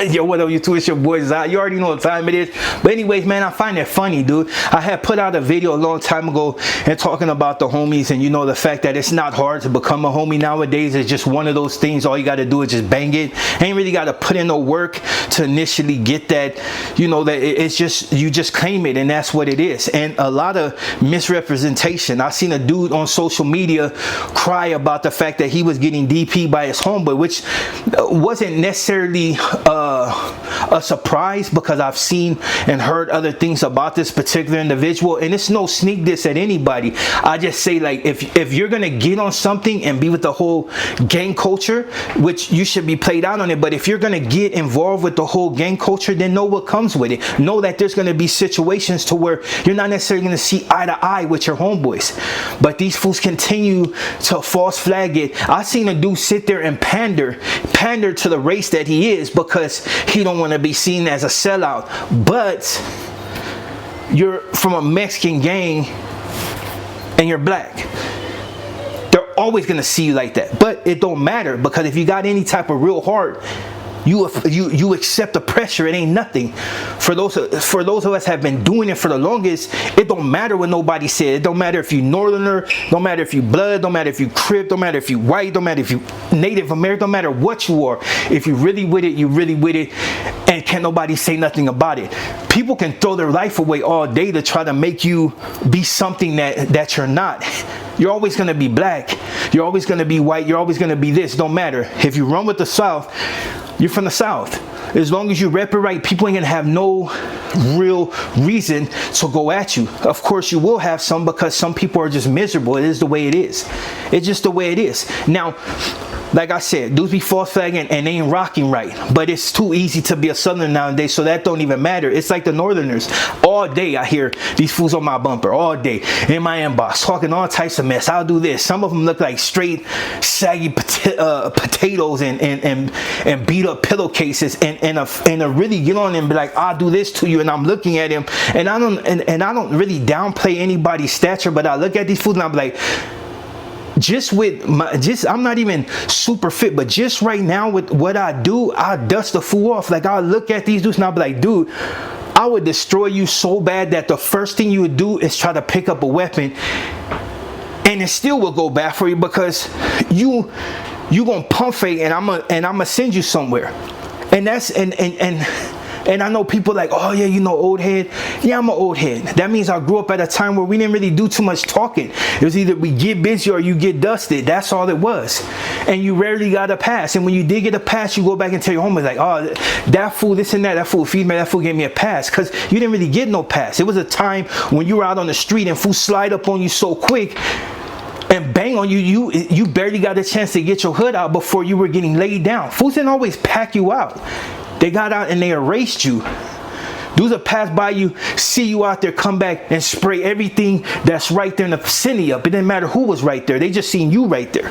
Yo, what up, you two? It's your boy Zai. You already know what time it is. But anyways, man, I find it funny, dude. I had put out a video a long time ago and talking about the homies, and you know, the fact that it's not hard to become a homie nowadays. It's just one of those things. All you got to do is just bang it. Ain't really got to put in no work to initially get that. You know, that it's just, you just claim it, and that's what it is. And a lot of misrepresentation. I seen a dude on social media cry about the fact that he was getting DP by his homeboy, which wasn't necessarily a surprise, because I've seen and heard other things about this particular individual, and it's no sneak diss at anybody. I just say, like, if you're gonna get on something and be with the whole gang culture, which you should be played out on it, but if you're gonna get involved with the whole gang culture, then know what comes with it. Know that there's gonna be situations to where you're not necessarily gonna see eye to eye with your homeboys, but these fools continue to false flag it. I seen a dude sit there and pander to the race that he is, because he don't want to be seen as a sellout. But you're from a Mexican gang and you're black, they're always going to see you like that. But it don't matter, because if you got any type of real heart, you accept the pressure. It ain't nothing. For those of us have been doing it for the longest, it don't matter what nobody said. It don't matter if you northerner, don't matter if you blood, don't matter if you crip, don't matter if you white, don't matter if you Native American, don't matter what you are. If you really with it, you really with it, and can't nobody say nothing about it. People can throw their life away all day to try to make you be something that you're not. You're always going to be black. You're always going to be white. You're always going to be this. Don't matter. If you run with the South, you're from the South. As long as you rep it right, people ain't gonna have no real reason to go at you. Of course, you will have some, because some people are just miserable. It is the way it is. It's just the way it is. Now, like I said, dudes be false flagging and they ain't rocking right. But it's too easy to be a Southerner nowadays, so that don't even matter. It's like the Northerners. All day I hear these fools on my bumper, all day in my inbox, talking all types of mess. I'll do this. Some of them look like straight saggy potatoes and beat up pillowcases, and a really get on and be like, I'll do this to you. And I'm looking at him, and I don't really downplay anybody's stature, but I look at these fools and I'm like, I'm not even super fit, but just right now with what I do, I dust the fool off. Like, I look at these dudes and I'll be like, dude, I would destroy you so bad that the first thing you would do is try to pick up a weapon, and it still will go bad for you, because you gonna pump fake, and I'm gonna send you somewhere. And that's and I know people like, oh yeah, you know, old head. Yeah, I'm an old head. That means I grew up at a time where we didn't really do too much talking. It was either we get busy or you get dusted. That's all it was. And you rarely got a pass. And when you did get a pass, you go back and tell your homies like, oh, that fool, this and that, that fool feed me, that fool gave me a pass. Because you didn't really get no pass. It was a time when you were out on the street and fools slide up on you so quick and bang on you, you barely got a chance to get your hood out before you were getting laid down. Fools didn't always pack you out. They got out and they erased you. Dudes will pass by you, see you out there, come back and spray everything that's right there in the vicinity up. It didn't matter who was right there. They just seen you right there.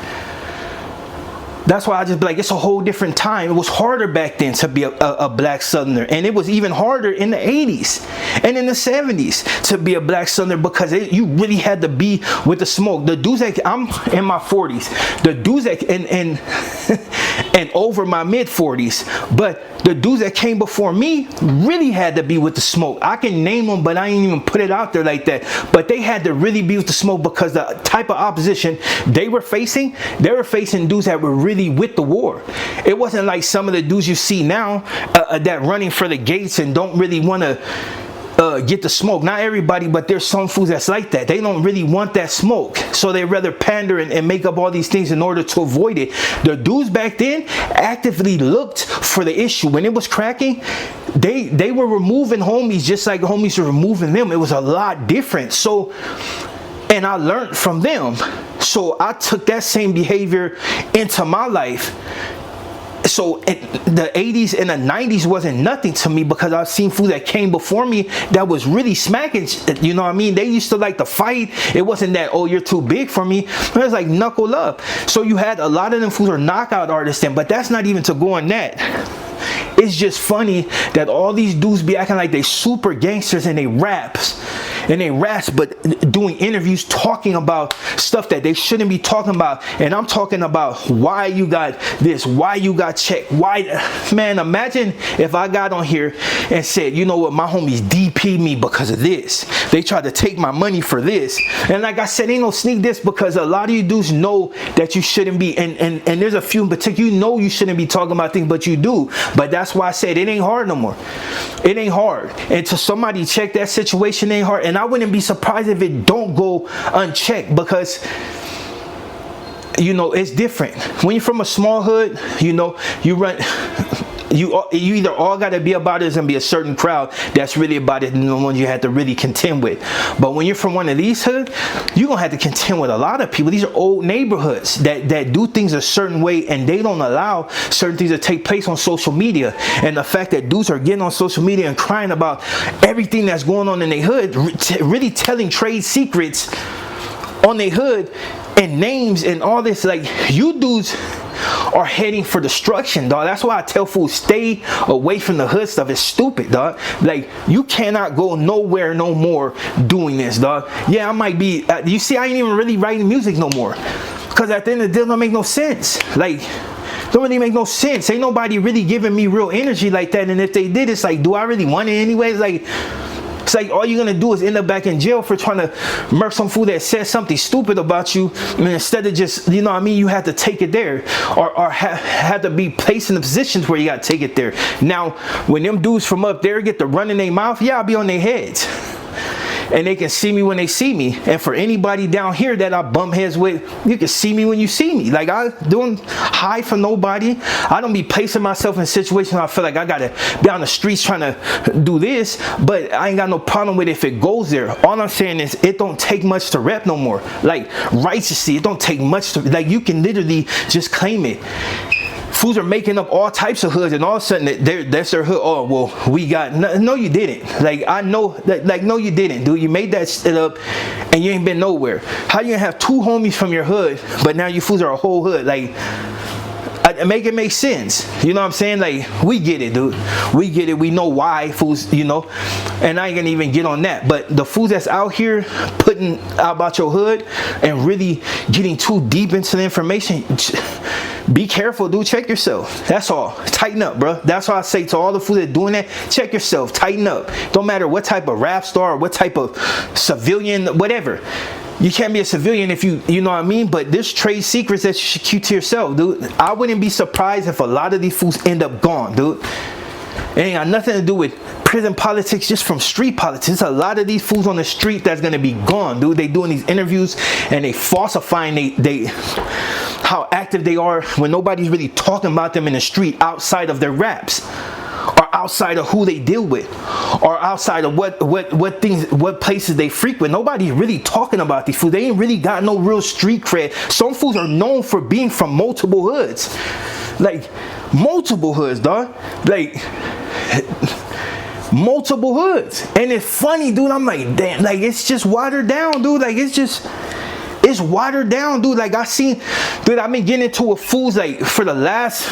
That's why I just be like, it's a whole different time. It was harder back then to be a black Southerner. And it was even harder in the 80s and in the 70s to be a black Southerner, because you really had to be with the smoke. The dudes that, I'm in my 40s. The dudes that, and over my mid 40s. But the dudes that came before me really had to be with the smoke. I can name them, but I ain't even put it out there like that. But they had to really be with the smoke, because the type of opposition they were facing dudes that were really with the war. It wasn't like some of the dudes you see now that running for the gates and don't really want to get the smoke. Not everybody, but there's some fools that's like that. They don't really want that smoke, so they rather pander and make up all these things in order to avoid it. The dudes back then actively looked for the issue. When it was cracking, they were removing homies just like homies were removing them. It was a lot different. So, and I learned from them. So I took that same behavior into my life. So the 80s and the 90s wasn't nothing to me, because I've seen fools that came before me that was really smacking, you know what I mean? They used to like to fight. It wasn't that, oh, you're too big for me. It was like knuckle up. So you had a lot of them fools are knockout artists then, but that's not even to go on that. It's just funny that all these dudes be acting like they super gangsters and they raps. and they raps, but doing interviews talking about stuff that they shouldn't be talking about. And I'm talking about why you got this, why you got checked, why. Man, imagine if I got on here and said, you know what, my homies DP'd me because of this. They tried to take my money for this. And like I said, ain't no sneak this, because a lot of you dudes know that you shouldn't be, and there's a few in particular, you know you shouldn't be talking about things, but you do. But that's why I said it ain't hard no more. It ain't hard. And to somebody check that situation ain't hard. And I wouldn't be surprised if it don't go unchecked, because you know it's different when you're from a small hood. You know, you run you either all got to be about it, and be a certain crowd that's really about it, and the ones you have to really contend with. But when you're from one of these hoods, you're gonna have to contend with a lot of people. These are old neighborhoods that do things a certain way, and they don't allow certain things to take place on social media. And the fact that dudes are getting on social media and crying about everything that's going on in their hood, really telling trade secrets on their hood and names and all this, like, you dudes are heading for destruction, dog. That's why I tell fools, stay away from the hood stuff. It's stupid, dog. Like, you cannot go nowhere no more doing this, dog. Yeah, I might be, you see, I ain't even really writing music no more, because at the end of the day, it don't make no sense. Like, don't really make no sense. Ain't nobody really giving me real energy like that. And if they did, it's like, do I really want it anyways? Like, it's like all you're gonna do is end up back in jail for trying to murk some fool that said something stupid about you. I mean, instead of just, you know what I mean, you have to take it there, or have to be placed in the positions where you gotta take it there. Now, when them dudes from up there get to run in their mouth, yeah, I'll be on their heads. And they can see me when they see me. And for anybody down here that I bump heads with, you can see me when you see me. Like, I don't hide from nobody. I don't be placing myself in situations where I feel like I gotta be on the streets trying to do this, but I ain't got no problem with it if it goes there. All I'm saying is, it don't take much to rep no more. Like, righteously, it don't take much to, like, you can literally just claim it. Fools are making up all types of hoods, and all of a sudden that's their hood. Oh, well, we got no, you didn't. Like, I know that, like, no, you didn't, dude. You made that shit up and you ain't been nowhere. How you gonna have two homies from your hood, but now you fools are a whole hood? Like, make it make sense. You know what I'm saying? Like, we get it, dude. We get it. We know why fools, you know, and I ain't gonna even get on that. But the fools that's out here putting out about your hood and really getting too deep into the information, be careful, dude. Check yourself. That's all. Tighten up, bro. That's why I say to all the fools that doing that, check yourself. Tighten up. Don't matter what type of rap star or what type of civilian, whatever. You can't be a civilian if you know what I mean? But there's trade secrets that you should keep to yourself, dude. I wouldn't be surprised if a lot of these fools end up gone, dude. It ain't got nothing to do with prison politics, just from street politics. A lot of these fools on the street that's gonna be gone, dude. They doing these interviews and they falsifying they how active they are when nobody's really talking about them in the street outside of their raps, or outside of who they deal with, or outside of what places they frequent. Nobody's really talking about these fools. They ain't really got no real street cred. Some fools are known for being from multiple hoods. Like, multiple hoods, dog. Like, multiple hoods. And it's funny, dude. I'm like, damn, like, it's just watered down, dude. Like, it's watered down, dude. Like, I've been getting into a fools, like, for the last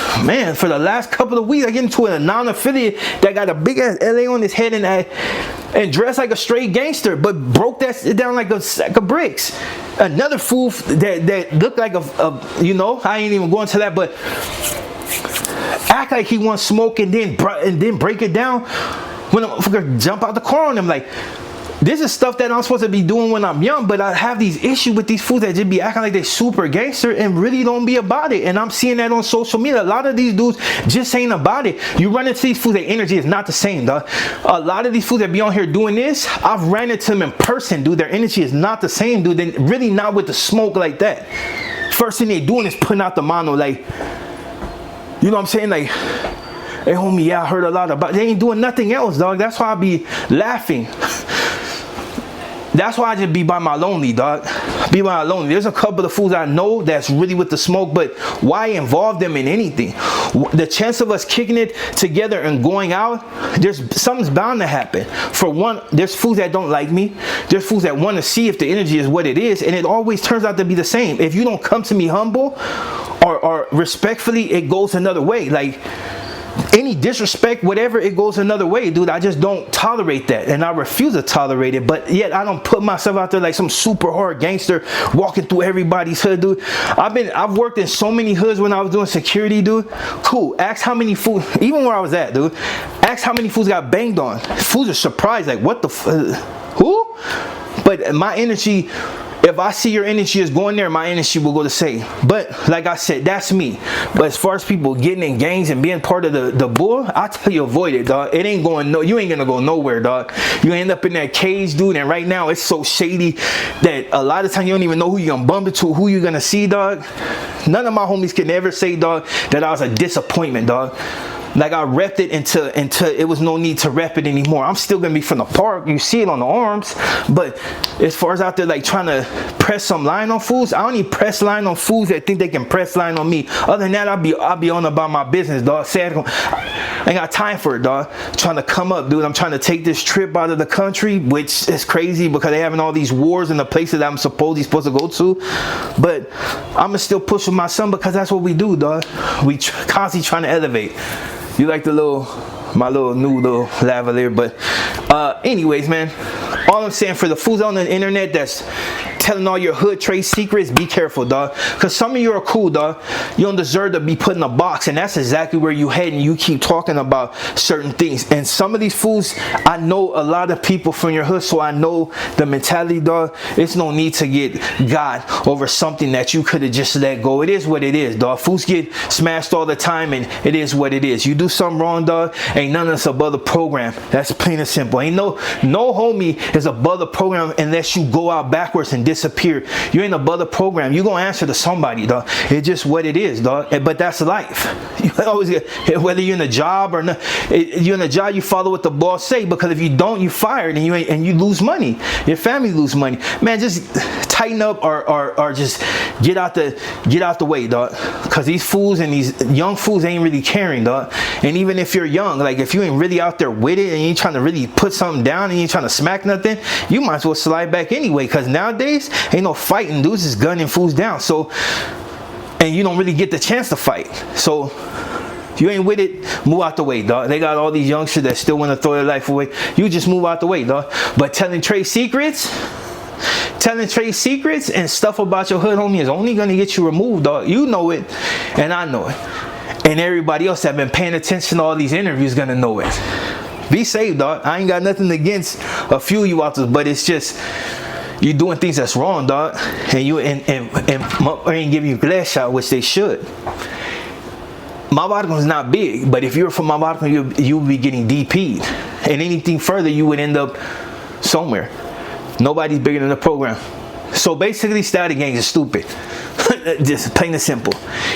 couple of weeks. I get into a non-affiliate that got a big ass LA on his head and dressed like a straight gangster, but broke that down like a sack of bricks. Another fool that looked like a you know, I ain't even going to that, but act like he wants smoke and then break it down when a motherfucker jump out the car on him. Like, this is stuff that I'm supposed to be doing when I'm young, but I have these issues with these fools that just be acting like they super gangster and really don't be about it. And I'm seeing that on social media. A lot of these dudes just ain't about it. You run into these fools, their energy is not the same, dog. A lot of these fools that be on here doing this, I've ran into them in person, dude. Their energy is not the same, dude. They're really not with the smoke like that. First thing they doing is putting out the mono, like, you know what I'm saying? Like, hey, homie, yeah, I heard a lot about it. They ain't doing nothing else, dog. That's why I be laughing. That's why I just be by my lonely, dog. Be by my lonely. There's a couple of fools I know that's really with the smoke, but why involve them in anything? The chance of us kicking it together and going out, something's bound to happen. For one, there's fools that don't like me. There's fools that want to see if the energy is what it is, and it always turns out to be the same. If you don't come to me humble or respectfully, it goes another way. Like, any disrespect, whatever, it goes another way, dude. I just don't tolerate that, and I refuse to tolerate it. But yet I don't put myself out there like some super hard gangster walking through everybody's hood, dude. I've worked in so many hoods when I was doing security, dude. Cool. Ask how many fools, even where I was at, dude. Ask how many fools got banged on. Fools are surprised, like, what the who? But my energy, if I see your energy is going there, my energy will go the same. But like I said, that's me. But as far as people getting in gangs and being part of the bull, I tell you, avoid it, dog. It ain't going you ain't gonna go nowhere, dog. You end up in that cage, dude. And right now it's so shady that a lot of times you don't even know who you're gonna bump into, who you're gonna see, dog. None of my homies can ever say, dog, that I was a disappointment, dog. Like, I repped it until it was no need to rep it anymore. I'm still gonna be from the park. You see it on the arms. But as far as out there like trying to press some line on fools, I only press line on fools that think they can press line on me. Other than that, I'll be on about my business, dog. I ain't got time for it, dog. Trying to come up, dude. I'm trying to take this trip out of the country, which is crazy because they're having all these wars in the places that I'm supposed to go to. But I'ma still push with my son because that's what we do, dog. We constantly trying to elevate. You like my little new little lavalier, but anyways, man, all I'm saying, for the fools on the internet that's telling all your hood trade secrets, be careful, dog. Because some of you are cool, dog. You don't deserve to be put in a box, and that's exactly where you head, and you keep talking about certain things. And some of these fools, I know a lot of people from your hood, so I know the mentality, dog. It's no need to get God over something that you could have just let go. It is what it is, dog. Fools get smashed all the time, and it is what it is. You do something wrong, dog, ain't none of us above the program. That's plain and simple. Ain't no homie is above the program unless you go out backwards and disappear. You ain't above the program. You gonna answer to somebody, dog. It's just what it is, dog. But that's life. You always get, whether you're in a job or not, you're in a job, you follow what the boss say, because if you don't, you fired, and you lose money. Your family lose money. Man, just tighten up or just get out the way, dog. Because these fools and these young fools ain't really caring, dog. And even if you're young, like if you ain't really out there with it and you ain't trying to really put something down and you ain't trying to smack nothing, you might as well slide back anyway. Because nowadays ain't no fighting, dudes is gunning fools down. So, and you don't really get the chance to fight. So if you ain't with it, move out the way, dog. They got all these youngsters that still want to throw their life away. You just move out the way, dog. But telling trade secrets and stuff about your hood homie is only gonna get you removed, dog. You know it, and I know it, and everybody else that been paying attention to all these interviews gonna know it. Be safe, dog. I ain't got nothing against a few of you out there, but it's just you doing things that's wrong, dog, and you and ain't giving you glass shot, which they should. Mabarcon is not big, but if you're from Mabarcon, you'll be getting DP'd, and anything further, you would end up somewhere. Nobody's bigger than the program. So basically, static gangs are stupid. Just plain and simple.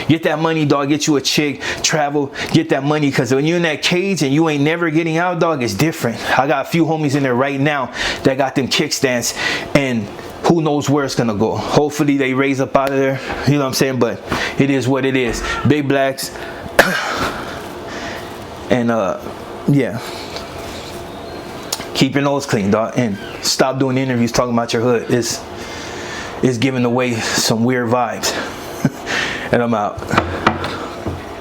Get that money, dog. Get you a chick, travel, get that money. Because when you're in that cage and you ain't never getting out, dog, it's different. I got a few homies in there right now that got them kickstands, and who knows where it's gonna go. Hopefully they raise up out of there. You know what I'm saying? But it is what it is. Big blacks. And yeah. Keep your nose clean, dog, and stop doing interviews talking about your hood. It's giving away some weird vibes. And I'm out.